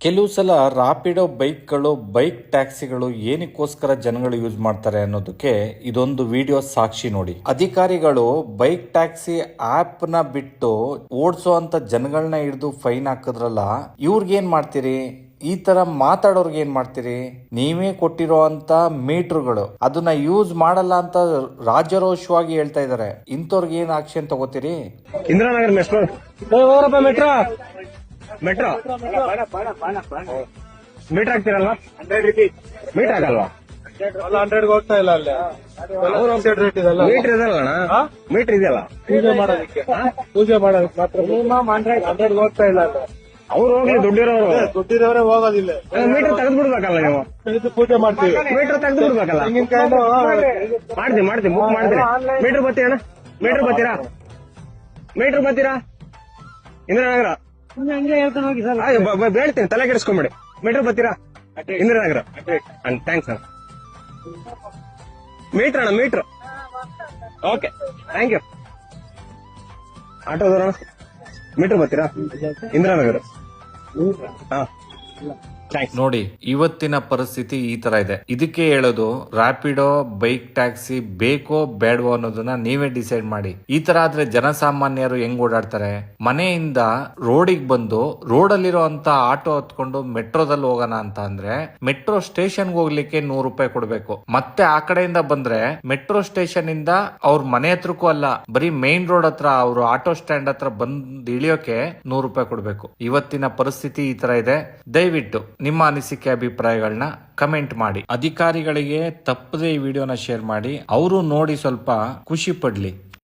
ಕೆಲವು ಸಲ ರಾಪಿಡೋ ಬೈಕ್ಗಳು ಬೈಕ್ ಟ್ಯಾಕ್ಸಿಗಳು ಏನಕ್ಕೋಸ್ಕರ ಜನಗಳು ಯೂಸ್ ಮಾಡ್ತಾರೆ ಅನ್ನೋದಕ್ಕೆ ಇದೊಂದು ವಿಡಿಯೋ ಸಾಕ್ಷಿ ನೋಡಿ. ಅಧಿಕಾರಿಗಳು ಬೈಕ್ ಟ್ಯಾಕ್ಸಿ ಆಪ್ ನ ಬಿಟ್ಟು ಓಡಿಸುವಂತ ಜನಗಳನ್ನ ಹಿಡಿದು ಫೈನ್ ಹಾಕಿದ್ರಲ್ಲ, ಇವ್ರಿಗೇನ್ ಮಾಡ್ತೀರಿ? ಈ ತರ ಮಾತಾಡೋರ್ಗೆ ಏನ್ ಮಾಡ್ತೀರಿ? ನೀವೇ ಕೊಟ್ಟಿರೋ ಅಂತ ಮೀಟರ್ಗಳು ಅದನ್ನ ಯೂಸ್ ಮಾಡಲ್ಲ ಅಂತ ರಾಜರೋಷವಾಗಿ ಹೇಳ್ತಾ ಇದಾರೆ. ಇಂಥವ್ರಿಗೆ ಏನ್ ಆಕ್ಷನ್ ತಗೋತೀರಿ? Indiranagar metro metro metro meter ಹಾಕ್ತಿರಲ್ವಾ? ಮೀಟರ್ ಹಾಕಲ್ವಾ? 100 ಹೋಗ್ತಾ ಇಲ್ಲ ಅಲ್ಲಿ. ಮೀಟರ್ ಇದಲ್ಲ ಮೀಟರ್ ಇದೆಯಲ್ಲ, ಪೂಜೆ ಮಾಡೋದಕ್ಕೆ ಮಾತ್ರ ಮಿನಿಮಮ್ 100 ಹೋಗ್ತಾ ಇಲ್ಲ ಅಲ್ಲಿ. ಅವ್ರು ಹೋಗ್ಲಿ, ದುಡ್ಡಿರೋರೇ ಹೋಗೋದಿಲ್ಲ. ಮೀಟರ್ ತೆಗೆದು ಬಿಡ್ಬೇಕಲ್ಲ ನೀವು. ಇದು ಪೂಜೆ ಮಾಡ್ತೀವಿ, ಮೀಟರ್ ತೆಗೆದು ಬಿಡ್ಬೇಕಲ್ಲ. ಮಾಡ್ತೀನಿ ಬುಕ್ ಮಾಡ್ತೀನಿ. ಮೀಟರ್ ಬರ್ತೀರಾ? ಮೀಟರ್ ಬರ್ತೀರಾ? ಮೀಟರ್ ಬರ್ತೀರಾ? ಇಂದಿರಾನಗರ ಹೇಳ್ತೀನಿ, ತಲೆ ಕೆಡಿಸ್ಕೊಂಬಿಡಿ. ಮೀಟರ್ ಬರ್ತೀರಾ? ಇಂದಿರಾನಗರ. ಥ್ಯಾಂಕ್ಸ್ ಅಣ್ಣ. ಮೀಟರ್ ಅಣ್ಣ, ಮೀಟರ್. Okay, thank you. ಆಟೋದವ್ರಣ, ಮೀಟರ್ ಬರ್ತೀರಾ? ಇಂದಿರಾನಗರ. ಹಾ, ನೋಡಿ, ಇವತ್ತಿನ ಪರಿಸ್ಥಿತಿ ಈ ತರ ಇದೆ. ಇದಕ್ಕೆ ಹೇಳೋದು, ರ್ಯಾಪಿಡೋ ಬೈಕ್ ಟ್ಯಾಕ್ಸಿ ಬೇಕೋ ಬೇಡವೋ ಅನ್ನೋದನ್ನ ನೀವೇ ಡಿಸೈಡ್ ಮಾಡಿ. ಈ ತರ ಆದ್ರೆ ಜನಸಾಮಾನ್ಯರು ಹೆಂಗ್ ಓಡಾಡ್ತಾರೆ? ಮನೆಯಿಂದ ರೋಡಿಗೆ ಬಂದು ರೋಡಲ್ಲಿರೋ ಅಂತ ಆಟೋ ಹತ್ಕೊಂಡು ಮೆಟ್ರೋದಲ್ಲಿ ಹೋಗೋಣ ಅಂತ ಅಂದ್ರೆ ಮೆಟ್ರೋ ಸ್ಟೇಷನ್ಗೆ ಹೋಗ್ಲಿಕ್ಕೆ 100 ರೂಪಾಯಿ ಕೊಡ್ಬೇಕು. ಮತ್ತೆ ಆ ಕಡೆಯಿಂದ ಬಂದ್ರೆ ಮೆಟ್ರೋ ಸ್ಟೇಷನ್ ಇಂದ ಅವ್ರ ಮನೆ ಹತ್ರಕ್ಕೂ ಅಲ್ಲ, ಬರೀ ಮೇನ್ ರೋಡ್ ಹತ್ರ ಅವ್ರು ಆಟೋ ಸ್ಟ್ಯಾಂಡ್ ಹತ್ರ ಬಂದ್ ಇಳಿಯೋಕೆ 100 ರೂಪಾಯಿ ಕೊಡ್ಬೇಕು. ಇವತ್ತಿನ ಪರಿಸ್ಥಿತಿ ಈ ತರ ಇದೆ. ದಯವಿಟ್ಟು ನಿಮ್ಮ ಅನಿಸಿಕೆ ಅಭಿಪ್ರಾಯಗಳನ್ನ ಕಮೆಂಟ್ ಮಾಡಿ. ಅಧಿಕಾರಿಗಳಿಗೆ ತಪ್ಪದೇ ಈ ವಿಡಿಯೋನ ಶೇರ್ ಮಾಡಿ, ಅವರು ನೋಡಿ ಸ್ವಲ್ಪ ಖುಷಿ ಪಡ್ಲಿ.